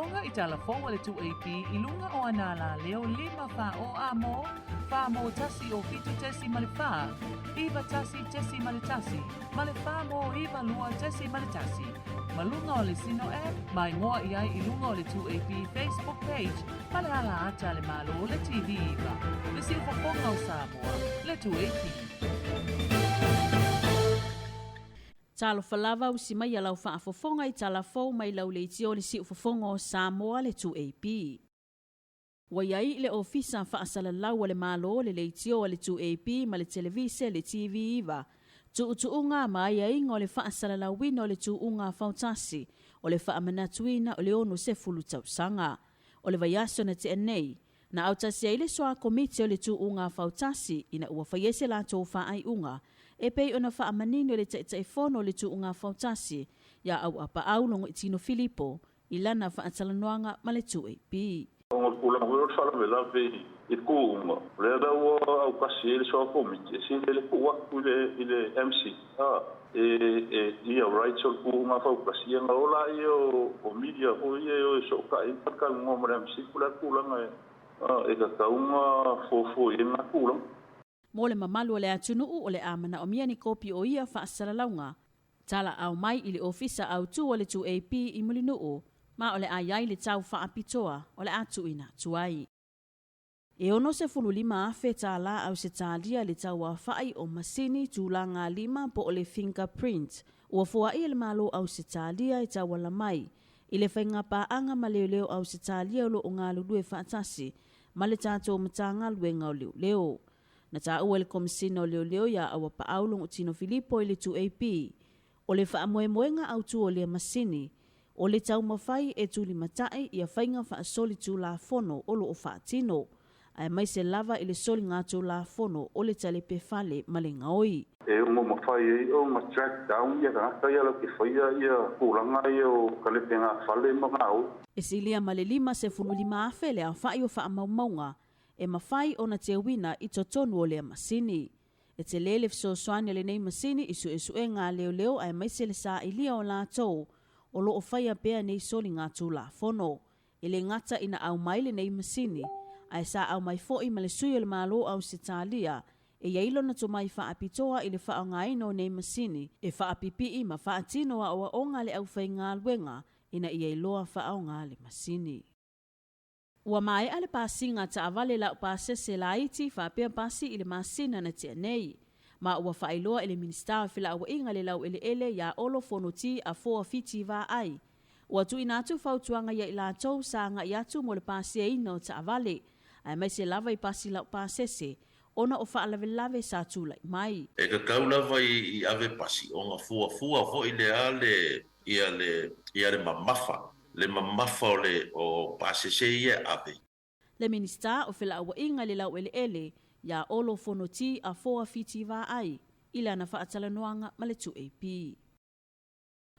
Whaonga I talafou le 2AP ilunga o anala leo 5 fa o amo fa mo tasi o fitu tesi malifa iva tasi tesi malitasi malifa mo iva lua tesi malitasi malunga o le sino mai ngoa iai ilunga o le 2AP Facebook page malehala ata le malo o le TV iva le silfofonga o Samoa le 2AP. Talo falava usi mai alau whaafofonga I talafou mai lau leitio le si ufofonga o Samoa le 2AP. Waiai le ofisa whaasalalau le malo le leitio le 2AP ma le televise le TV iva. Tuutuunga mai ai ngo le whaasalalauina o le tuunga fautasi o le whaamanatuina o le ono se fulu tausanga. O le vaiaso na te anei. Na autasi ai le soa komite o le tuunga fautasi ina ua whaiese la tō whaai unga. E pei ona whaamanini o le taitaifono o le tuunga fautasi ya au apa au longo I Tino Filipo I lana whaatalanoanga ma le 2AP. Onga kula ngoro sala vela ve I kuunga. Le da wa au kasi ele soa komite. Sin ele kuwa ile MC. Ia right so kuunga fautasi nga ola io o media o io so ka impaka ngomre MC kula nga e ka kaunga fofo ina kula. Mo le mamalu o le atunuu o le amana o miani kopi o ia whaasaralaunga. Tala au mai I le ofisa au tu o le 2AP I mulinuu, ma o le aiai le tau whaapitoa o le atuina tuai. E ono se fulu 5 afe tala au se talia le tau a whai o masini tūlanga 5 po o le fingerprint. Ua fua I le malo au se talia I tau wala mai. I le whainga paanga ma leo au se talia o lo o ngā lulue whaatasi, ma le tātou matanga luenga o leo. Na tā ua le komisina o leo ya awa pa aulong o Tino Filipo I le 2AP. O le whaamoemoenga au tu o le masini. O le tau mawhai e tūli matai I a whainga whaasoli tū la fono o lo o whaatino. Ai mai se lava I le soli ngā tū la fono o le talepe fale ma le ngaoi. E o mawhai e o ma track down ia ka ia lo ke whaia ia kūranga ia o kalepe ngā fale ma ngau. E silia ma le 5 se funu 5 afe le a whai o whaamaumaunga. E mawhai o na te wina I totonu o le masini. E te lele fisosoani le nei masini isu e ngā leo ai mai se le sa ilia o la tau o lo o whaia pea nei soli ngā tū la fono. E le ngata ina au mai le nei masini, ai sa au mai foi ma le sui o le malo au se talia, e yailo na to mai whaapitoa I le whaongaino nei masini, e whaapipi ma whaatino a oa onga le au whai ngā luenga, ina I ailoa whaonga le masini. Ua mai ale pasinga ta avale la pasese la iti whapea pasi I le masina na te nei. Ma ua whailoa I le minister whila awa inga le lau ele ya olo fonoti a foa fiti va ai. Ua tu inatu whautuanga ya ila tau sa nga iatu mo le pasi e ino ta avale. Ai mai se lava I pasi la pasese. Ona o whaalave sa tula mai. E ka kau lava I ave pasi o nga fua vo I le ale ia le mamafa. Le mamafa o pasese ia ave. Le minister o whila awa inga le lau ele ya olo fonoti a foa fiti va ai. Ila na whaatalanoanga ma le 2AP.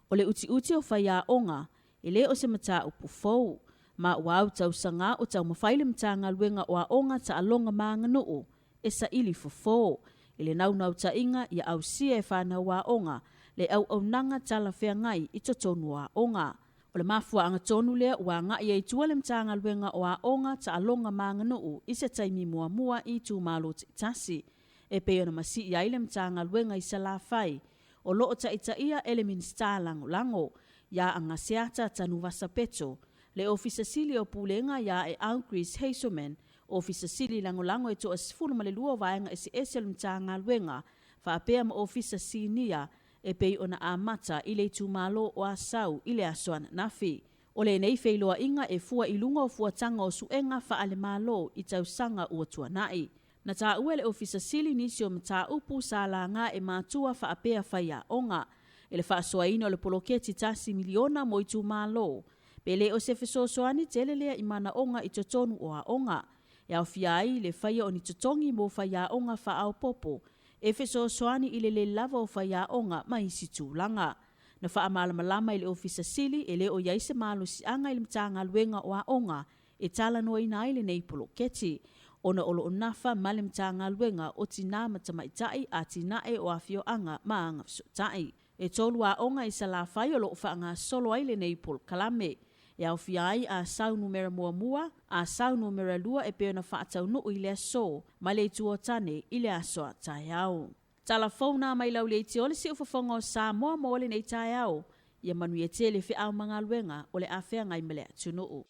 O le uti o whaia onga, ele o se mata upu fau. Ma wau tau sanga o tau mawhaile mtanga luenga o a onga ta alonga maanga noo, e sa ili fofo. Ele nau ta inga ia au sia e whana wa onga, le au nanga tala whea ngai I totonu wa onga. O le mafua anga tonu lea ua nga ia I tuale mtanga luenga o a onga ta alonga maanga noo, I se taimi mua I tu malo te tasi. E peo na masi ia ile mtanga luenga I sa la fai. O loo ta ia ele minister lango, ya anga seata tanu vasa peto. Le ofisa sili o pulenga ya e au Chris Hazelman, ofisa sili lango e to asifunu malelua vaenga ese mtanga luenga, whaapea ma ofisa sinia, e pei ona amata ile tu malo o asau ile asoana nafi. O le nei feiloa inga e fua ilunga o fuatanga o suenga whaale malo I tau sanga ua tuanai. Na tā ua le ofisa sili nisi o mta upu sa la ngā e mātua whaapea whaia onga. E le whaasoaina o le poloketi tasi miliona mo I tu malo. Pele o se fesosoani telelea I mana onga I totonu o a onga. E au fiai le whaia o ni totongi mo whaia onga whaau popo. E fesosoani I le lava o whaia onga ma isi tūlanga. Na whaamalamalama I le ofisa sili e le o yaise malo si anga I le mtanga luenga o a onga. E tala noa ina I le nei poloketi. Ona olo o nafa male mtanga luenga o tina matamaitai a tina e o afio anga maanga fsotai. E tolu a onga I sa la whai o lo whaanga solo aile nei pol kalame. E au fiai a sau numera mua, a sau numera lua e peona whaatau nuu i lea so, ma le tua tane i lea soa tai au. Talafona mai lau le iti ole si ufafonga o Samoa mo ole nei tai au, ia manu e tele fi au mga luenga ole a whea ngai mele atunuu.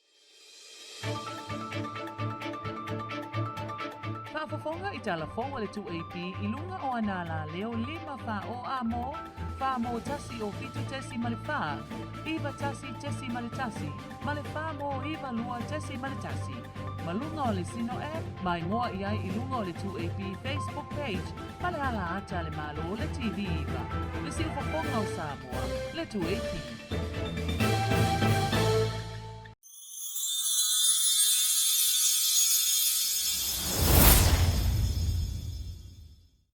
Whaafafonga i talafonga le 2AP i lunga o anala leo 5 wha o amo, wha mo tasi o fitu tesi male wha, iwa tasi tesi male tasi, male wha mo iwa lua tesi male tasi. Malunga o le sino e, mai ngoa iai i lunga o le 2AP Facebook page, male ala ata le malo o le TV iwa. Le si ufafonga o Samoa, le 2AP.